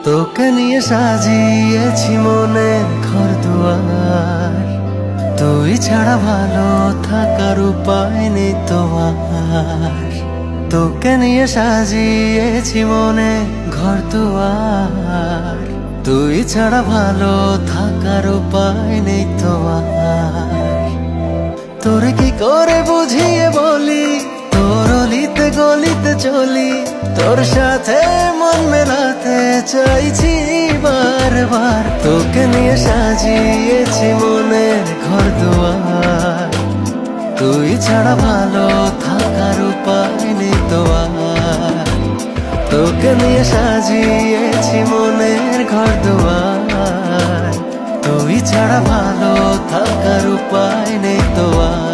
তোকে নিয়ে সাজিয়েছি মনে ঘর দুয়ার, তুই ছাড়া ভালো থাকার উপায় নেই তো আর। তোকে নিয়ে সাজিয়েছি মনে ঘর দুয়ার, তুই ছাড়া ভালো থাকার উপায় নেই তো আর। তোরে কি করে বুঝিয়ে বলি, তোর অলিতে গলিতে চলি, তোর সাথে মন মেলাতে চাইছি বারবার। তোকে নিয়ে সাজিয়েছি মনের ঘর দুয়ার, তুই ছাড়া ভালো থাকার উপায় নেই তো আর। তোকে নিয়ে সাজিয়েছি মনের ঘর দুয়ার, তুই ছাড়া ভালো থাকার উপায় নেই তো আর।